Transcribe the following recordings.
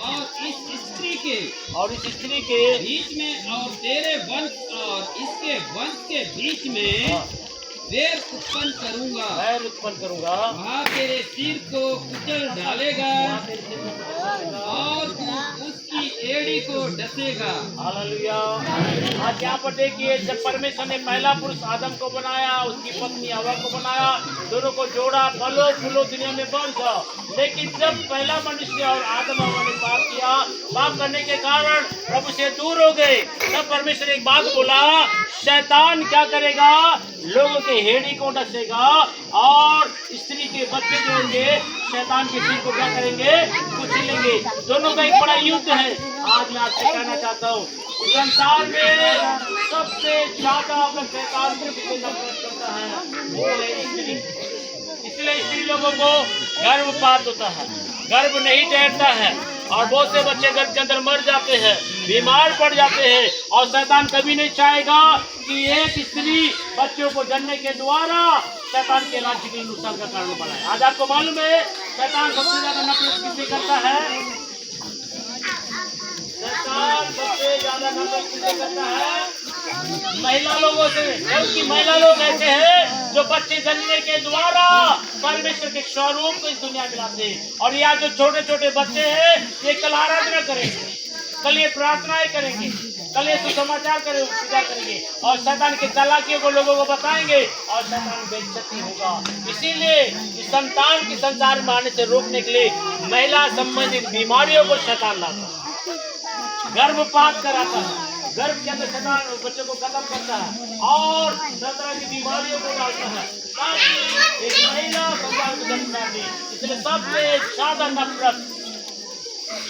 और इस स्त्री के बीच में और तेरे वंश और इसके वंश के बीच में वैर उत्पन्न करूंगा। वहाँ तेरे सिर को कुचल डालेगा और तू उसकी एड़ी को डसेगा। हालेलुया। आज यहाँ पर देखिए, जब परमेश्वर ने पहला पुरुष आदम को बनाया, उसकी पत्नी हवा को बनाया, दोनों को जोड़ा, फलो फूलो दुनिया में बढ़ जाओ। लेकिन जब पहला मनुष्य और आदम हवा ने पाप किया, पाप करने के कारण प्रभु से दूर हो गए, तब परमेश्वर एक बात बोला, शैतान क्या करेगा? लोगों के हेड़ी को डसेगा और स्त्री के बच्चे जो होंगे शैतान के सिर को क्या करेंगे? कुचलेंगे। दोनों का एक बड़ा युद्ध है। आज मैं आपसे कहना चाहता हूँ, संसार में सबसे ज्यादा अगर शैतान को नफरत करता है वो है स्त्री। इसलिए स्त्री लोगों को गर्भपात होता है, गर्भ नहीं ठहरता है और बहुत से बच्चे गर्भ के अंदर मर जाते हैं, बीमार पड़ जाते हैं। और शैतान कभी नहीं चाहेगा कि एक स्त्री बच्चों को जन्म के द्वारा शैतान के राज्य के नुकसान का कारण बनाए। आज आपको मालूम है शैतान सबसे ज्यादा नफरत किससे करता है? शैतान सबसे ज्यादा नफरत किससे करता है? महिला लोगों से। क्योंकि महिला लोग ऐसे हैं जो बच्चे जन्मने के द्वारा परमेश्वर के स्वरूप को इस दुनिया में लाते हैं। और यहाँ जो छोटे छोटे बच्चे हैं ये कल आराधना करेंगे, कल ये प्रार्थनाएं करेंगे, कल ये सुसमाचार करेंगे, पूजा करेंगे और शैतान की चालाकियों को लोगों को बताएंगे और शैतान बेइज्जती होगा। इसीलिए इस संतान की संसार में आने से रोकने के लिए महिला संबंधित बीमारियों को शैतान लाता है, गर्भपात कराता है, गर्भ के अंदर शैतान बच्चों को खत्म करता है और तरह की बीमारियों को डालता है ताकि एक महिला संसार को जन्म ना दे। इसलिए सबसे ज्यादा नफरत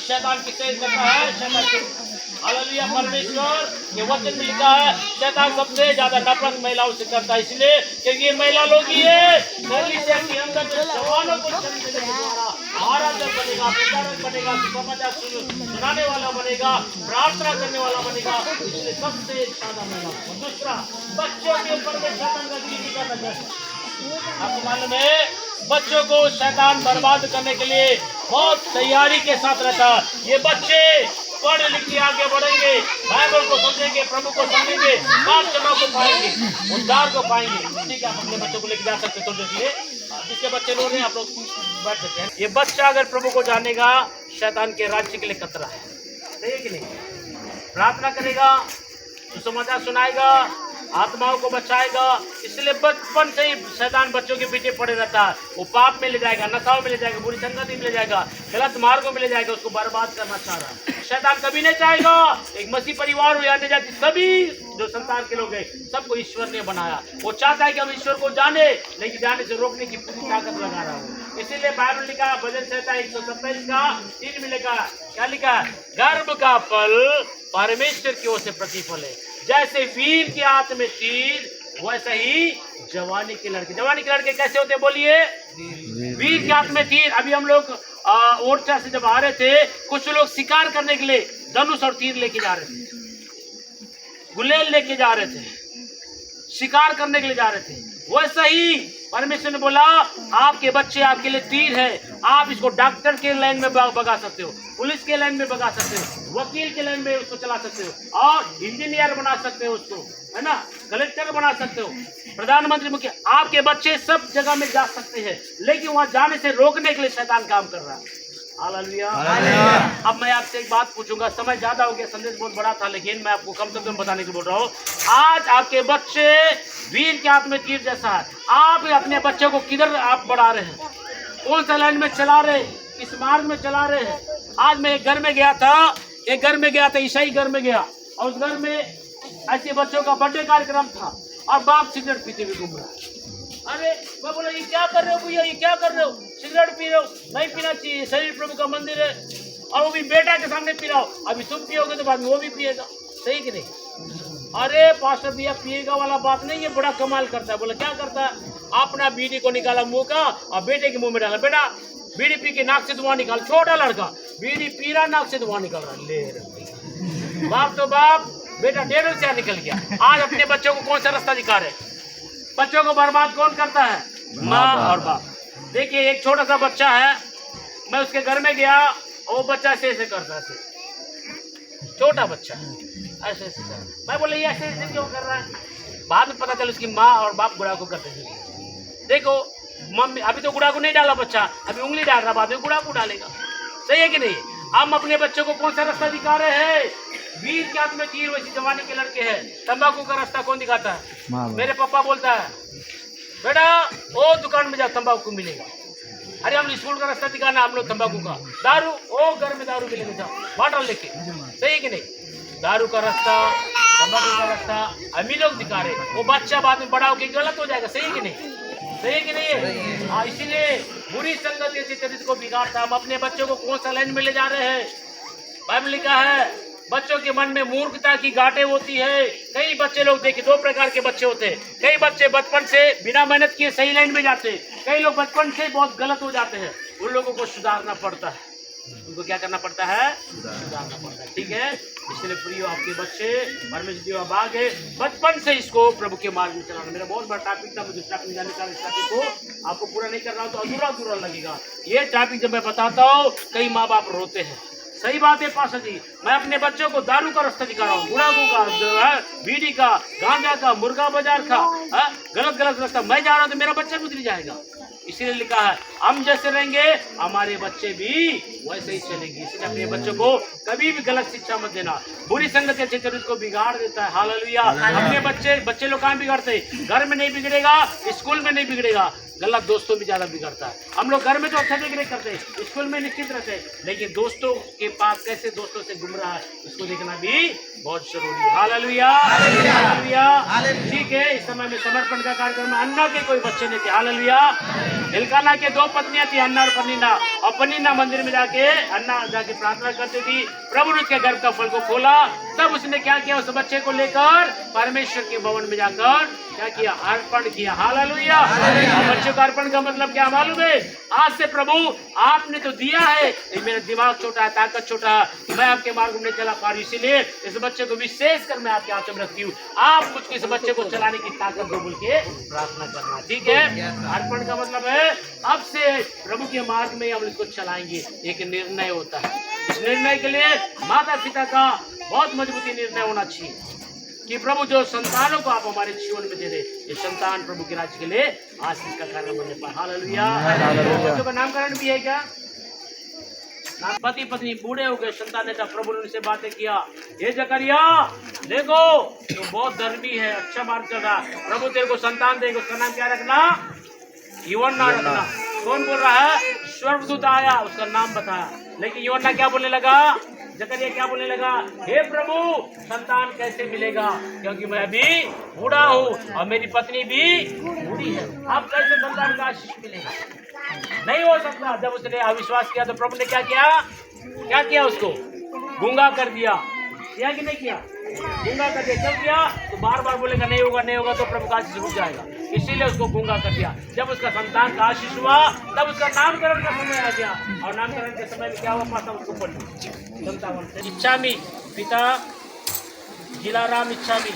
शैतान किससे करता है? शैतान। हालेलुया। परमेश्वर ये वचन में लिखा है शैतान सबसे ज्यादा नफरत महिलाओं से करता है। इसलिए क्योंकि ये महिला लोग ही है कलीसिया के अंदर जो जवानों को जन्म देने के द्वारा आराधक बनेगा, प्रचारक बनेगा, सुसमाचार सुनाने वाला बनेगा, प्रार्थना करने वाला बनेगा। इसलिए सबसे ज्यादा महिला। दूसरा, बच्चों के ऊपर में शैतान का जीवी का नजर। आपको मालूम है बच्चों को शैतान बर्बाद करने के लिए बहुत तैयारी के साथ रहता है। ये बच्चे पढ़ लिख के आगे बढ़ेंगे, बाइबल को समझेंगे, प्रभु को समझेंगे, प्रार्थना को पाएंगे, उद्धार को पाएंगे। ठीक है, आप अपने बच्चों को लेके जा सकते तो देखिए, जिसके बच्चे रो रहे हैं आप लोग बैठ सकते हैं। ये बच्चा अगर प्रभु को जानेगा शैतान के राज्य के लिए खतरा है, सही है कि नहीं? प्रार्थना करेगा, सुसमाचार सुनाएगा, आत्माओं को बचाएगा। इसलिए बचपन से ही शैतान बच्चों के पीछे पड़े रहता है। वो पाप में ले जाएगा, नशाओं में ले जाएगा, बुरी संगति में ले जाएगा, गलत मार्गों में ले जाएगा, उसको बर्बाद करना चाह रहा है। शैतान कभी नहीं चाहेगा एक मसीह परिवार हो या अन्य जाति सभी जो संसार के लोग हैं सबको ईश्वर ने बनाया। वो चाहता है कि हम ईश्वर को जाने, लेकिन जाने से रोकने की पूरी ताकत लगा रहा हूँ। इसीलिए बाइबल लिखा, भजन संहिता 127 का 3 में लिखा, क्या लिखा? गर्भ का फल परमेश्वर की ओर से प्रतिफल है। जैसे वीर के हाथ में तीर वैसे ही जवानी के लड़के। जवानी के लड़के कैसे होते बोलिए? वीर के हाथ में तीर। अभी हम लोग ओरछा से जब आ रहे थे, कुछ लोग शिकार करने के लिए धनुष और तीर लेके जा रहे थे, गुलेल लेके जा रहे थे, शिकार करने के लिए जा रहे थे। वैसे ही परमेश्वर ने बोला आपके बच्चे आपके लिए तीर है। आप इसको डॉक्टर के लाइन में भगा सकते हो, पुलिस के लाइन में भगा सकते हो, वकील के लाइन में उसको चला सकते हो और इंजीनियर बना सकते हो उसको, है ना, कलेक्टर बना सकते हो, प्रधानमंत्री, मुख्य। आपके बच्चे सब जगह में जा सकते हैं, लेकिन वहां जाने से रोकने के लिए शैतान काम कर रहा है। हालेलुया। अब मैं आपसे एक बात पूछूंगा, समय ज्यादा हो गया, संदेश बहुत बड़ा था, लेकिन मैं आपको कम से कम बताने के बोल रहा हूँ। आज आपके बच्चे वीर के हाथ में तीर जैसा है। आप अपने बच्चे को किधर आप बढ़ा रहे हैं? कौन सा लाइन में चला रहे हैं? किस मार्ग में चला रहे हैं? आज मैं एक घर में गया था, ईसाई घर में गया और उस घर में ऐसे बच्चों का बर्थडे कार्यक्रम था और बाप सिगरेट पीते हुए घूम रहा है। अरे मैं बोला ये क्या कर रहे हो भैया, ये क्या कर रहे हो? सिगरेट पी रहे हो, नहीं पीना चाहिए, शरीर प्रभु का मंदिर है। और वो भी बेटा के सामने पी रहा हो। अभी तुम पियोगे तो बाद में वो भी पिएगा, सही कि नहीं? अरे पास्टर भैया पिएगा वाला बात नहीं, ये बड़ा कमाल करता है। बोला क्या करता है? अपना बीड़ी को निकाला मुंह का और बेटे के मुंह में डाला। बेटा बीड़ी पी के नाक से धुआं निकाल। छोटा लड़का बीड़ी पी रहा, नाक से धुआं निकाल रहा। ले बाप तो बाप, बेटा 1.5 से निकल गया। आज अपने बच्चों को कौन सा रास्ता दिखा रहे? बच्चों को बर्बाद कौन करता है? माँ और बाप। देखिए एक छोटा सा बच्चा है, मैं उसके घर में गया, और वो बच्चा ऐसे ऐसे करता है, छोटा बच्चा ऐसे ऐसे कर। मैं बोले ये ऐसे ऐसे क्यों कर रहा है? बाद में पता चला उसकी माँ और बाप गुड़ाकू करते थे। देखो मम्मी अभी तो गुड़ाकू नहीं डाला बच्चा, अभी उंगली डाल रहा, बाद में गुड़ाकू डालेगा। सही है कि नहीं? हम अपने बच्चों को कौन सा रास्ता दिखा रहे हैं? वीर के हाथ में तीर वैसी जवानी के लड़के हैं। तंबाकू का रास्ता कौन दिखाता है? मेरे पापा बोलता है बेटा ओ दुकान में जाओ तंबाकू मिलेगा। अरे हम स्कूल का रास्ता दिखाना हम लोग तंबाकू का। दारू ओ घर में दारू मिलेगा, जाओ बॉटल लेके। सही है कि नहीं? दारू का रास्ता, तंबाकू का रास्ता हम ही लोग दिखा रहे। वो बच्चा बाद में बड़ा होकर गलत हो जाएगा। सही है कि नहीं? सही है कि नहीं है? हाँ, इसीलिए बुरी संगत ऐसी चरित्र को बिगाड़ता। हम अपने बच्चों को कौन सा लाइन में ले जा रहे हैं? बाइबल लिखा है बच्चों के मन में मूर्खता की गांठें होती है। कई बच्चे लोग देखिए दो प्रकार के बच्चे होते हैं। कई बच्चे बचपन से बिना मेहनत किए सही लाइन में जाते हैं, कई लोग बचपन से बहुत गलत हो जाते हैं। उन लोगों को सुधारना पड़ता है। उनको क्या करना पड़ता है? सुधारना पड़ता है। ठीक है, इसलिए प्रियो आपके बच्चे परमेश्वर की बाग है, बचपन से इसको प्रभु के मार्ग में चलाना। मेरा बहुत बड़ा टॉपिक था, मुझे टॉपिक जाने का, इस टॉपिक को आपको पूरा नहीं कर रहा हूँ तो अधूरा अधूरा लगेगा। ये टॉपिक जब मैं बताता हूँ कई माँ बाप रोते हैं। सही बात है पास्टर जी, मैं अपने बच्चों को दारू का रास्ता दिखा रहा हूँ, गुड़ाकू का, बीड़ी का, गांजा का, मुर्गा बाजार का, गलत गलत रास्ता मैं जा रहा हूँ तो मेरा बच्चा गुजर जाएगा। इसीलिए लिखा है हम जैसे रहेंगे हमारे बच्चे भी वैसे ही चलेंगे। इसलिए अपने बच्चों को कभी भी गलत शिक्षा मत देना। बुरी संगत अच्छे चरित्र को बिगाड़ देता है। हालेलुया। अपने बच्चे लोग कहाँ बिगड़ते? घर में नहीं बिगड़ेगा, स्कूल में नहीं बिगड़ेगा, गलत दोस्तों में ज्यादा बिगड़ता है। हम लोग घर में तो अच्छा देख करते हैं, स्कूल में निश्चित रहते हैं, लेकिन दोस्तों के पास कैसे दोस्तों से गुम रहा है इसको देखना भी बहुत जरूरी है। Hallelujah, hallelujah. ठीक है, इस समय में समर्पण का कार्यक्रम में अन्ना के कोई बच्चे नहीं थे। हालेलुया। हिलकाना के दो पत्नियां थी, अन्ना और पन्नीना। और पन्नीना मंदिर में जाके अन्ना जाके प्रार्थना करती थी, प्रभु ने उसके गर्भ का फल को खोला। तब उसने क्या किया? उस बच्चे को लेकर परमेश्वर के भवन में जाकर क्या किया? अर्पण किया। हालेलुया। बच्चे का अर्पण का मतलब क्या मालूम है? आज से प्रभु आपने तो दिया है, मेरा दिमाग छोटा है, ताकत छोटा है, मैं आपके मार्ग में चला पा रही, इसीलिए इस बच्चे को विशेष कर मैं आपके हाथों में रखती हूँ। आप मुझको इस बच्चे को चलाने की ताकत दो बोल के प्रार्थना करना। ठीक है, अर्पण का मतलब है अब से प्रभु के मार्ग में हम इसको चलाएंगे। एक निर्णय होता है, इस निर्णय के लिए माता पिता का बहुत मजबूती निर्णय होना चाहिए कि प्रभु जो संतानों को आप हमारे जीवन में दे रहे, ये संतान प्रभु के राज्य के लिए आशीष का कारण बनने पाए। हालेलुया। बच्चों का नामकरण भी है क्या? पति पत्नी बूढ़े हो गए, संतान नेता, प्रभु ने उनसे बातें किया, ये जकरिया देखो तो बहुत धर्मी है, अच्छा मार्ग चल रहा, प्रभु तेरे को संतान देगा, उसका नाम क्या रखना? यूहन्ना रखना। कौन बोल रहा है? स्वर्गदूत आया, उसका नाम बताया। लेकिन यूहन्ना क्या बोलने लगा? जकरिया क्या बोलने लगा? हे प्रभु संतान कैसे मिलेगा, क्योंकि मैं अभी बूढ़ा हूँ और मेरी पत्नी भी बूढ़ी है, अब कैसे संतान का आशीष मिलेगा? नहीं हो सकता। जब उसने अविश्वास किया तो प्रभु ने क्या किया? क्या किया? उसको गूंगा कर दिया। किया कि नहीं किया? गूंगा कर दिया। क्यों किया? तो बार बार बोलेगा नहीं होगा नहीं होगा तो प्रभु का आशीष रुक जाएगा, इसीलिए उसको गूंगा कर दिया। जब उसका संतान का आशीष हुआ तब उसका नामकरण का समय आ गया, और नामकरण के समय में क्या हुआ पाता उसको पढ़ 57 इच्छामी पिता जिलाराम इच्छामी